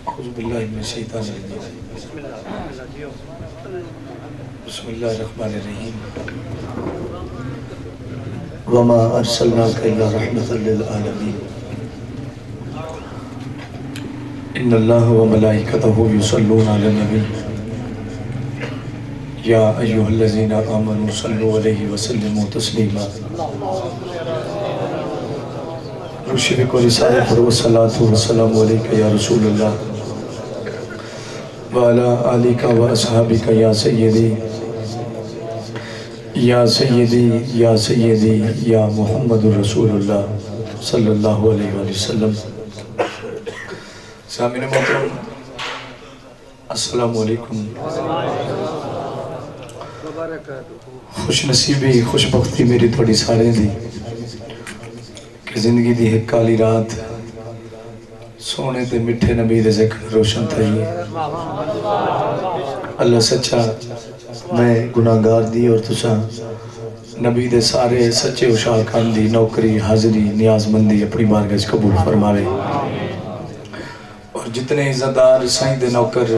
اعوذ باللہ من الشیطان الرجیم بسم اللہ الرحمن الرحیم وما ارسلناک الا رحمۃ للعالمین ان اللہ وملائکتہ یصلون علی النبی یا ایہا الذین آمنوا صلوا علیہ وسلموا تسلیما رشدک و رسالت و صلاۃ و سلام علیکہ یا رسول اللہ وعلی آلک و اصحابک یا سیدی یا سیدی یا سیدی یا محمد رسول اللہ صلی اللہ علیہ وآلہ وسلم۔ سامعین محترم السلام علیکم۔ خوش نصیبی خوش بختی میری تھوڑی سارے دی کہ زندگی دی ایک کالی رات سونے تے مٹھے نبی دے ذکر روشن تھئی۔ اللہ سچا میں گناہگار دی اور تساں نبی دے سارے سچے اشاکان دی نوکری حاضری نیاز مندی اپنی بارگاہ قبول فرماوے، اور جتنے عزتدار سائیں دے نوکر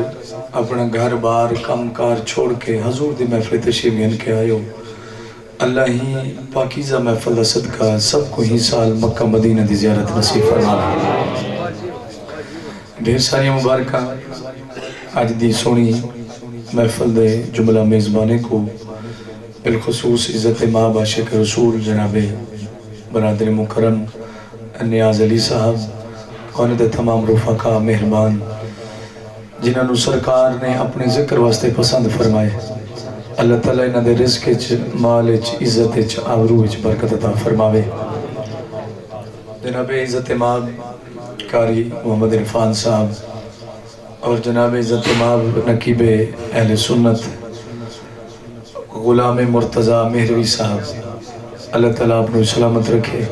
اپنا گھر بار کم کار چھوڑ کے حضور دی محفل تشریف کے آئے ہو، اللہ ہی پاکیزہ محفل دا صدقہ سب کو ہی سال مکہ مدینہ دی زیارت نصیب فرماوے۔ ڈھیر ساری مبارکہ آج دی سونی محفل دے جملہ میزبانے کو بالخصوص عزت ماں عاشق رسول جناب برادر مکرم نیاز علی صاحب اور دے تمام رفقا مہربان جنہاں نو سرکار نے اپنے ذکر واسطے پسند فرمائے، اللہ تعالیٰ انہاں دے رزق اچ مال اچ عزت اچ آبرو اچ برکت عطا فرماوے۔ جناب عزت ماب کاری محمد عرفان صاحب اور جناب عزت ماب نقیب اہل سنت غلام مرتضی مہروی صاحب، اللہ تعالیٰ اپنو سلامت رکھے،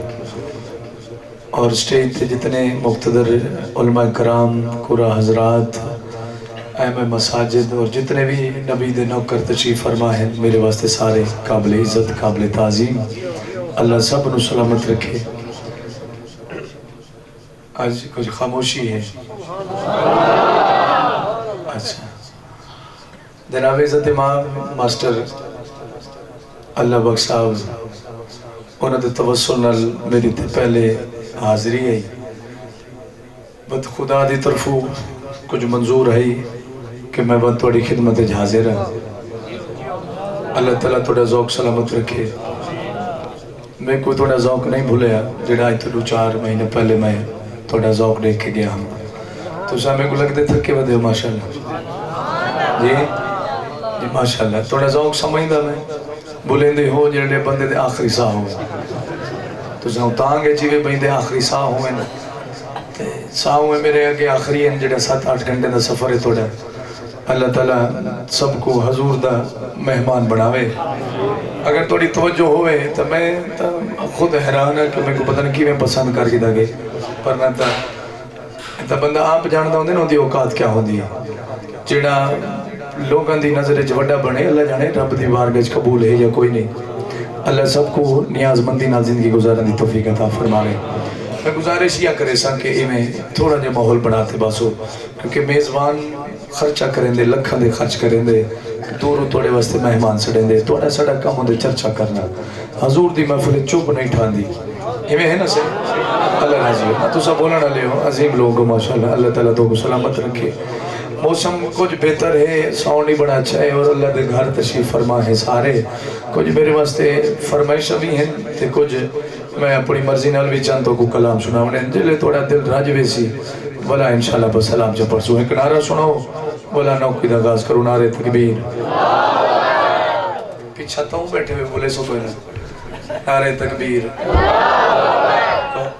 اور سٹیج تے جتنے مقتدر علماء کرام قرآن حضرات اہم مساجد اور جتنے بھی نبی دے نوکر تشریف فرما ہے، میرے واسطے سارے قابل عزت قابل تعظیم، اللہ سب نو سلامت رکھے۔ آج کچھ خاموشی ہے، اچھا جناب عزت امام ماسٹر اللہ بخش صاحب انہوں نے توسل نال میری تے پہلے حاضری ہے، بد خدا دی طرفوں کچھ منظور ہے کہ میں بد توڑی خدمت حاضر ہوں۔ اللہ تعالیٰ توڑا ذوق سلامت رکھے، میں کوئی توڑا ذوق نہیں بھولیا جڑا آئی تو 4 مہینے پہلے میں توڑا ذوق دیکھ کے گیا ہوں، تو سامنے کو لگ دے تھکے ودے ہو ماشاءاللہ جی ماشاءاللہ توڑا ذوق سمجھ دا میں بولیں ہو جڑے بندے دے آخری ساہ ہوئے، تو ساں تانگے جیوے بہن دے آخری ساہ ہوئے نا ساہ ہوئے میرے آگے آخری ہیں جڑے 7-8 گھنٹے دا سفر ہے توڑا۔ اللہ تعالیٰ سب کو حضور دا مہمان بناوے۔ اگر توڑی توجہ ہوئے تو میں خود حیران ہے کہ میں کو پتہ نہیں کی میں پسند کر کے دا گئے، پر نہ تا بندہ آپ جاندہ ہوندے نا ہوندی اوقات کیا ہوندی ہے جڑا لوگاں دی نظر وڈا بنے، اللہ جانے رب دی بارگاہ قبول ہے یا کوئی نہیں۔ اللہ سب کو نیاز مندی نال زندگی گزارن دی توفیق عطا فرمائے۔ میں گزارش یہ کرے سا کہ میں تھوڑا جا ماحول بناتے باسو، کیونکہ میزبان خرچہ کریں دے لکھاں دے خرچ کریں دے دوروں توڑے واسطے مہمان سڑیں دے، توڑا سڑا کم ہوندے چرچا کرنا، حضور دی محفل چوپ نہیں ٹھان دی، ہمیں ہے نا سے اللہ راضی ہو، تو سب بولنا لے ہو عظیم لوگ ماشاءاللہ، اللہ تعالیٰ تو کو سلامت رکھے۔ موسم کچھ بہتر ہے، ساؤنڈ ہی بڑا اچھا ہے، اور اللہ دے گھر تشریف فرما ہے سارے، کچھ میرے واسطے فرمائشہ بھی ہیں تے کچھ میں اپنی مرضی نال بھی چاہتوں کو کلام سناؤں جلے تھوڑا دل راجوے سی بلا انشاءاللہ پر سلام جا پرسوں ایک نعرہ سناؤ بلا نوکی دا آغاز کرو، نعرہ تکبیر پیچھا تاؤں بیٹھے ہوئے بولے سو کوئی نا نعرہ تکبیر۔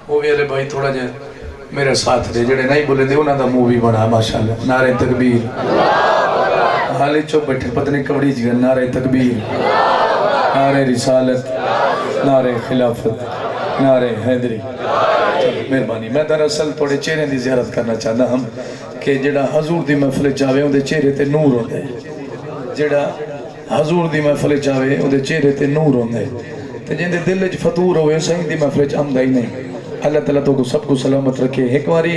وہ بھی علیہ بھائی تھوڑا جائے میرے ساتھ دے جڑے نہیں بولے دے انہاں دا مووی بنا ماشاءاللہ، نعرہ تکبیر۔ حالی چوب بیٹھے پتنی کبڑی جگہ نعرہ تکبیر، نعرہ رسالت، نعرہ خلافت، نعرہ حیدری۔ مہربانی میں دراصل تھوڑے چہرے دی زیارت کرنا چاہتا ہم کہ جڑا حضور دی محفل چاہوے ان دے چہرے تے نور ہوندے، جڑا حضور دی محفل چاہوے ان دے چہرے تے نور ہوندے، تے جن دے دل وچ فطور ہوئے سائیں دی محفل چ آمدہ ہی نہیں۔ اللہ تعالیٰ تو کو سب کو سلامت رکھے۔ ایک باری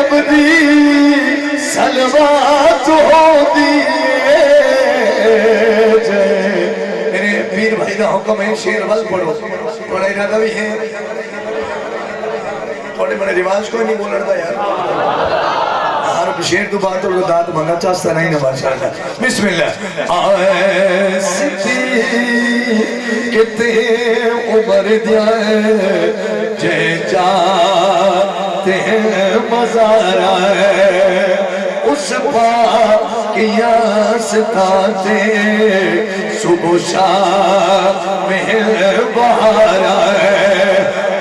رب دی سلوات ہوندی جے میرے پیر بھائی دا حکم ہے شیر ول پڑھو تھوڑا ارادہ بھی ہے تھوڑے بڑے رواج کوئی نہیں بولن دا یار ہر شیر تو بات اور داد منگا چاہتا نہیں نا ماشاءاللہ بسم اللہ آئے ستی کتے عمر دیا جے جاتے ہیں مزارہ اس پاکیاں ستاتے صبح شام میں بہارا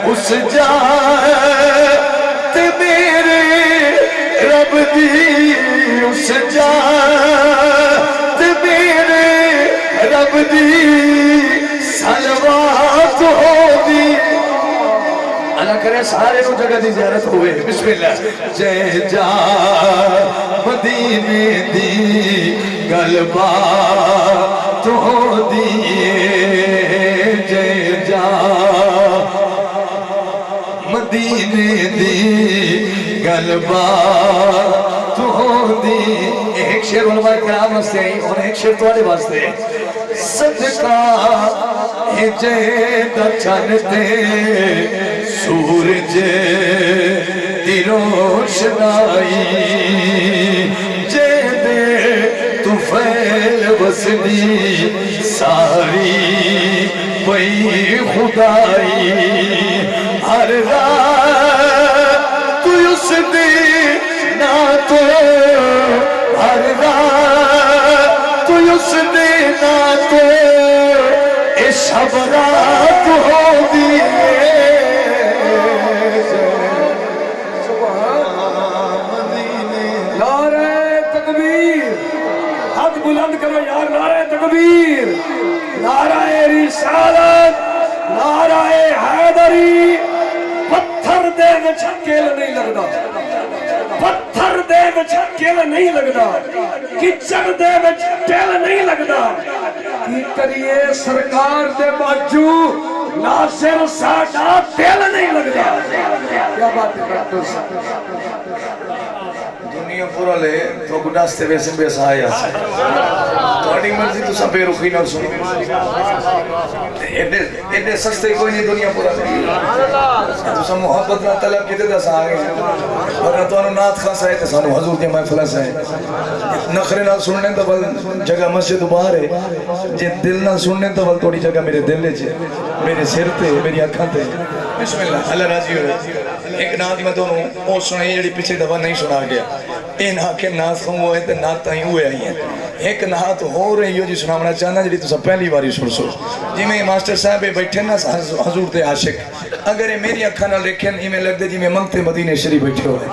اس جات میرے رب دی اس جات میرے رب دی سلوات ہوندی اللہ کرے سارے نو جگہ دی زیارت ہوئے بسم اللہ جے جا مدینے دی گلبات ہوندی جے جا مدینے دی گلبات ہوندی ایک شیر علماء کرام واسطے اور ایک شیر تواڈے واسطے صدقہ جے دا چنتے سورج دی روشنائی جے دے طفیل وسدی ساری پئی خدائی ہر رات تو اس دی نا تو ہر رات تو اس دی نا تو اے شب رات ہوندی بلند کرو یار نعرہ تکبیر نعرہ رسالت نعرہ حیدری پتھر دے وچ کیل نہیں لگدا پتھر دے وچ کیل نہیں لگدا کچڑ دے وچ ٹیل نہیں لگدا کی کریے سرکار دے باجو ناصر ساڈا ٹیل نہیں لگدا کیا بات ہے دنیا پورا لے تو گناستے ویسے بیسا آیا توڑی مرضی تو سب بے رخی نہ سنو ایڈے سستے کوئی نہیں دنیا پورا لے تو سب محبت نہ طلب کیتے دا سا آگے ورنہ تو انہوں نات خاص آئے تو سانو حضور کے محفلہ سے نخرے نہ سننے تو بل جگہ مسجد باہر ہے جے دل نہ سننے تو بل توڑی جگہ میرے دل لے چھے میرے سر تے میری اکھاں تے بسم اللہ اللہ راضی ہو ایک نات میں دونوں او سنائی جڑی پیچھے دفعہ نہیں سنا گیا اے نات کے نات خوں ہوئے تے نات تائیں ہوئے آئی ہیں ایک نات ہو رہی ہو جی سنامنا چاہنا جڑی تو سب پہلی باری سن سو جی میں ماسٹر صاحب بیٹھے نا حضور تے عاشق اگر میری اکھاں نہ لکھیں ہی میں لگ دے جی میں منگتے مدینے شریف بیٹھے ہوئے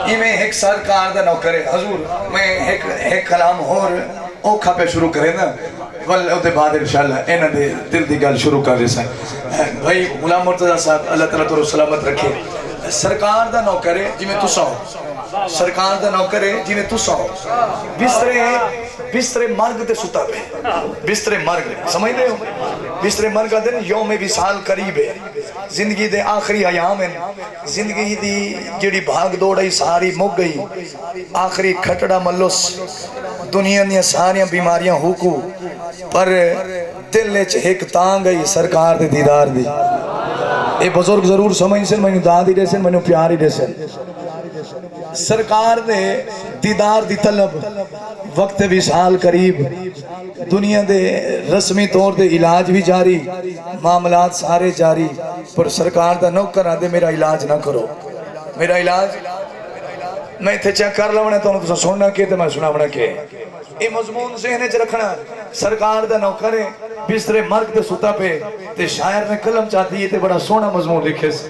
ہی میں ایک سرکار دا نوکر ہے حضور میں ایک کلام اور اوکھا پہ شروع کرے نا ول او دے بعد انشاءاللہ اینا دے دل دی گل شروع کر رہے سائیں بھائی غلام مرتضی صاحب اللہ تعالیٰ تو سلامت رکھے سرکار دا نوکر ہے جی میں تسا ہو سرکار دا نوکر ہے جی میں تسا ہو بسترے مرگ تے ستا پہ بسترے مرگ سمجھ دے ہو بسترے مرگ دن یوم وصال قریب ہے زندگی دے آخری ایام ہیں زندگی دی جڑی بھاگ دوڑائی ساری مک گئی آخری کھٹڑا ملوس دنیا دیا ساریاں بیماریاں ہوکو پر دل نے ایک تانگ گئی سرکار دے دیدار دی اے بزرگ ضرور سمجھ سن میں نے داد ہی دے سن میں نے پیار ہی دے سن سرکار دے دیدار دی طلب وقت وصال قریب دنیا دے رسمی طور دے علاج بھی جاری معاملات سارے جاری پر سرکار دا نوکر آدھے میرا علاج نہ کرو میرا علاج میں تھے چیک کر لونے تو انہوں تو سننا کیے تو میں سنا بنا کیے اے مضمون ذہنے چ رکھنا سرکار دا نوکر ہے بسترے مرگ دے ستا پہ تے شاعر نے قلم چاہتی ہے تے بڑا سونا مضمون لکھے سے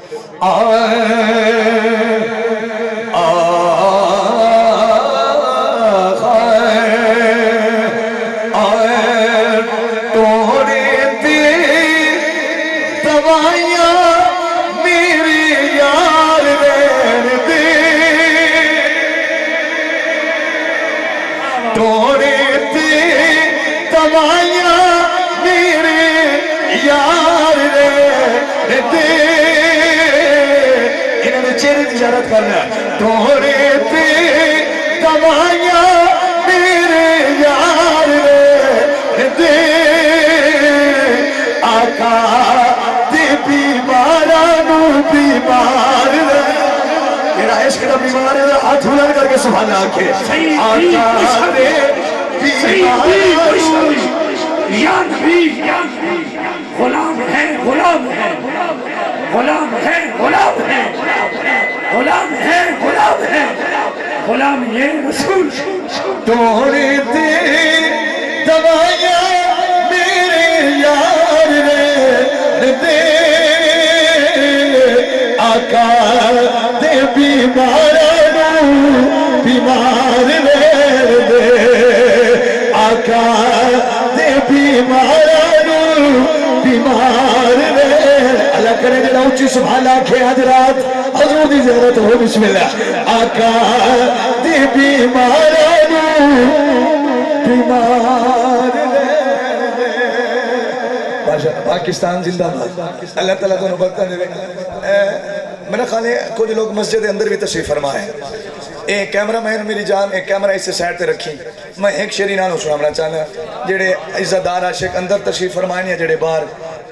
چہرے کی زیارت کرنا توڑے تے دوائیاں میرے یار دے آقا دے بیمارانو بیمار دے میرا عشق دا بیمار ہے ہاتھ بلند کر کے سبحان اللہ کے آقا دے بیمارانو یا نبی غلام ہے غلام ہے غلام ہے غلام ہے غلام ہے غلام ہے غلام یہ رسول توڑے تے دوائیاں میرے یار دے آقا دے بیمارانو بیمار دے آقا دے بیمارانو بیمار اللہ کرے جڑا اچھی سبحان آکھے آج رات حضور دی زیارت ہو بسم اللہ آقا دے بیمارانو بیمار پاکستان زندہ باد اللہ تعالیٰ کو نبتہ دے میرا خیال ہے کچھ لوگ مسجد اندر بھی تشریف فرمائے ایک کیمرہ مین میری جان ایک کیمرہ اس سے سائڈ تے رکھی میں ایک شیری نانو سنامنا چاہنا جڑے عزتدار عاشق اندر تشریف فرمائیں یا جڑے باہر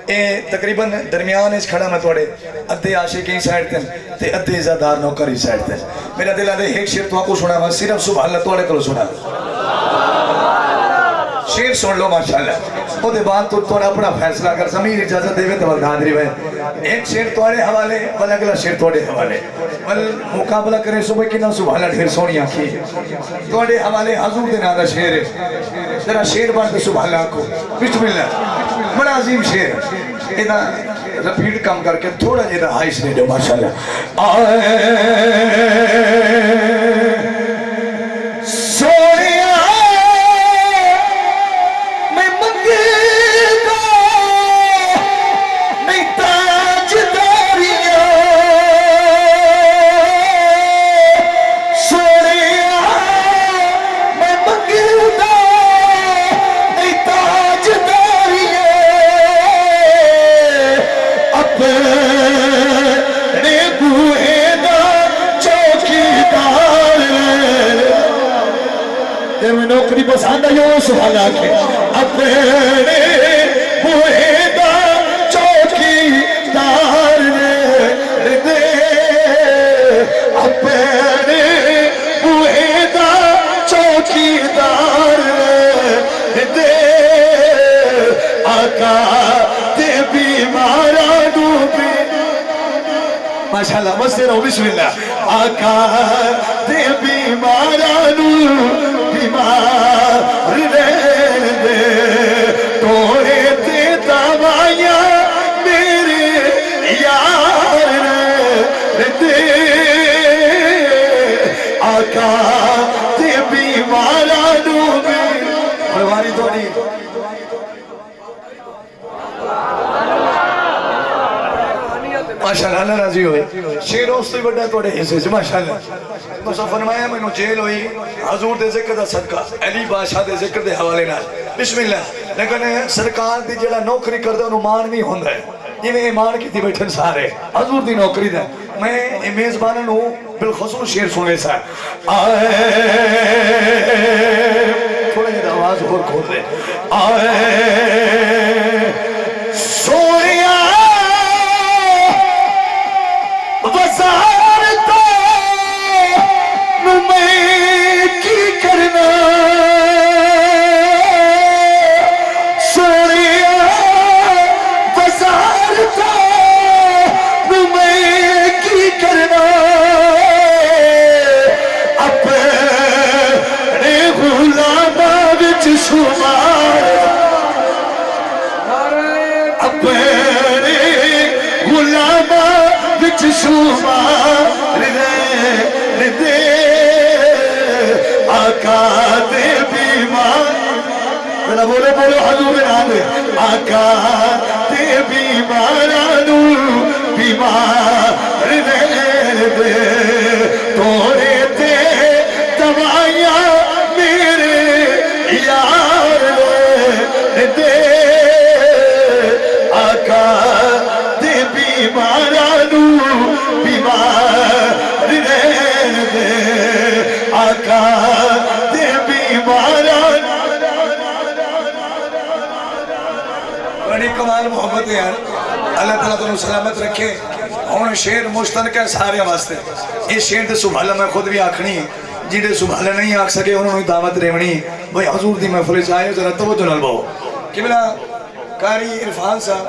اے تقریباً درمیان اس کھڑا میں توڑے ادھے عاشق ہی سائڈ تے تے ادھے عزتدار نوکر ہی سائڈ تے میرا دل آدھے ایک شیر تو آپ کو سنا صرف سبحان اللہ توڑے کرو سنا شیر سن لو ماشاءاللہ وہ دے بعد تو توڑا اپنا فیصلہ کر زمین اجازت دے تو والدادری بھائی ایک شیر توڑے حوالے وال اگلا شیر توڑے حوالے وال مقابلہ کریں صبح کی نہ سبحان اللہ ڈھیر سونی آنکھی توڑے حوالے حضور دے نادہ شیر ہے ذرا شیر بار دے سبحان اللہ کو بسم اللہ بڑا عظیم شیر ایدہ رپیٹ کم کر کے تھوڑا جیدہ ہائیس نے جو ماشاءاللہ سونیا نوکری پسند یو سبحان کے اپنے بوئے دا چوکی دار دے اپنے بوئے دا چوکی دار دے آقا دے بیمارانو ماشاءاللہ مستے رہو بسم اللہ آقا دے بیمارانو بیمار دے توڑے تے دوائیاں میرے یار دے آقا تے بیمارانو پرواری توڑی ماشاءاللہ اللہ راضی ہوئے شیر اس تو ہی بڑھا توڑے حصے سے ماشاءاللہ بس فرمایا میں نو جیل ہوئی حضور دے ذکر دا صدقہ علی بادشاہ دے ذکر دے حوالے نال بسم اللہ لیکن سرکار دی جڑا نوکری کر دے انہوں مان نہیں ہوندہ ہے یہ میں ایمان کی تھی بیٹھن سارے حضور دی نوکری دے میں میزبانن ہوں بالخصوص شیر سنے سا تھوڑا یہ آواز اور کھول دے سوریا وزارتا میں کی کرنا سوریا وزارتا میں کی کرنا اپنے غلاماں وچ شمار اپنے غلاماں وچ شمار دے آقا دے بیمار ذرا بولو بولو حضور نام دے آقا دے بیمارانو بیمار دے توڑے تے دوائیاں میرے یار دے آقا دے بیمارانو بیمار کمال محبت ہے یار. اللہ تعالیٰ تمہیں سلامت رکھے. ہوں شیر مشترک ہے سارے واسطے. یہ شیر تے سبحان اللہ میں خود بھی آکھنی جنہیں سبحان اللہ نہیں آکھ سکے انہوں نے دعوت رہنی بھائی حضور دی محفل وچ آئے ذرا توجہ نال بہو. قبلہ قاری عرفان صاحب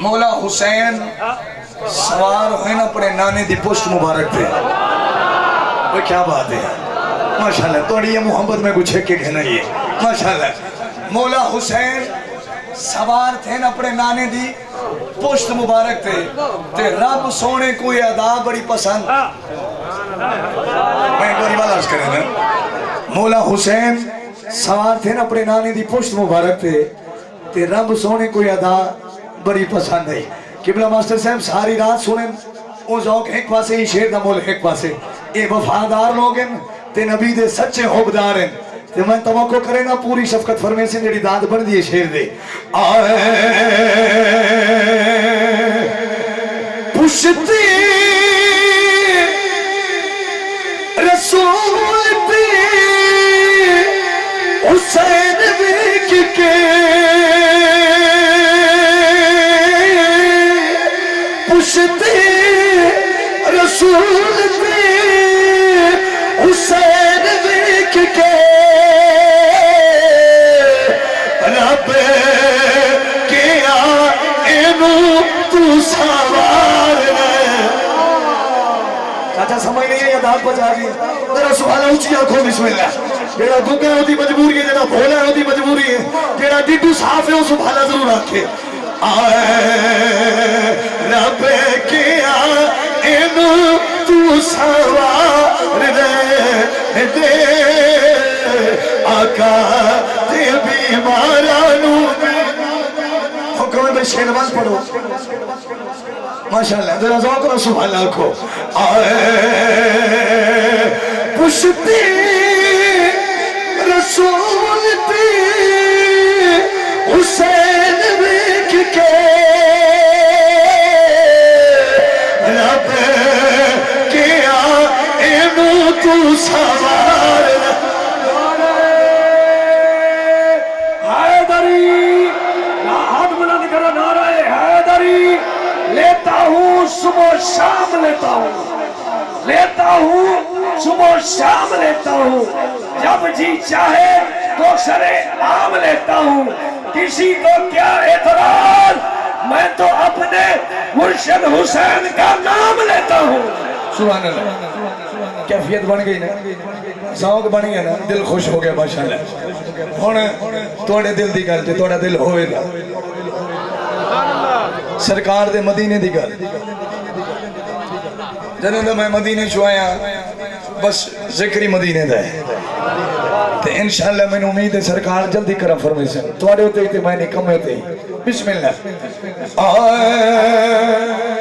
مولا حسین سوار ہوئے نا اپنے نانے دی پشت مبارک تھے. وہ کیا بات ہے ماشاءاللہ. توڑی یہ محبت میں کچھ ہے کہ کہنا یہ ماشاءاللہ. مولا حسین سوار تھے نا اپنے نانے دی پشت مبارک تھے تے رب سونے کو یہ ادا بڑی پسند. میں ایک باری بالا عرض کریں نا. مولا حسین سوار تھے نا اپنے نانے دی پشت مبارک تھے تے رب سونے کو یہ ادا بڑی پسند ہے. قبلہ ماسٹر صاحب ساری رات سنیں او ذوق ایک پاسے ہی شیر دا مول ایک پاسے اے وفادار لوگ ہیں تے نبی دے سچے حبدار ہیں تے میں توقع کرے نا پوری شفقت فرمے سے جڑی داد بن دیئے شیر دے. آئے پشتی رسول پہ حسین بیک کے پشتی رسول پہ حسین بیک کے رب کیا اینو تو سوار چاچا سمجھ نہیں ہے یہ داد بچا گئی. میرا سوال اونچی آنکھوں بسم اللہ. جیڑا گنگا ہوتی مجبوری ہے جیڑا بھولا ہوتی مجبوری ہے جیڑا ڈیڈو صاف ہے اس بھالا ضرور رکھے. آئے رب کیا اینو تو سوار دے آقا تے بیمارانو حکم میں شہنواز پڑھو ماشاءاللہ. ذرا ذوق اور سبحان اللہ کو. آئے پشتی رسول پہ حسین بیک کے رب کیا اینو تو سوار حیدری. ہاتھ بلند کرو نعرہ حیدری. لیتا ہوں صبح و شام لیتا ہوں لیتا ہوں صبح و شام لیتا ہوں جب جی چاہے تو سرے عام لیتا ہوں. کسی کو کیا اعتراض میں تو اپنے مرشد حسین کا نام لیتا ہوں. سبحان اللہ. کیفیت بن گئی نا ذوق بن گیا نا دل خوش ہو گیا ماشاءاللہ. ہن توڑے دل دی گل تے توڑا دل ہوئے گا سرکار دے مدینے دی گل. جنہوں میں مدینے چوایا بس ذکری مدینے دا ہے تے انشاءاللہ میں نے امید ہے سرکار جلدی کرم فرمائے سے توڑے ہوتے ہی تے میں نے کم ہوتے ہی. بسم اللہ. آئے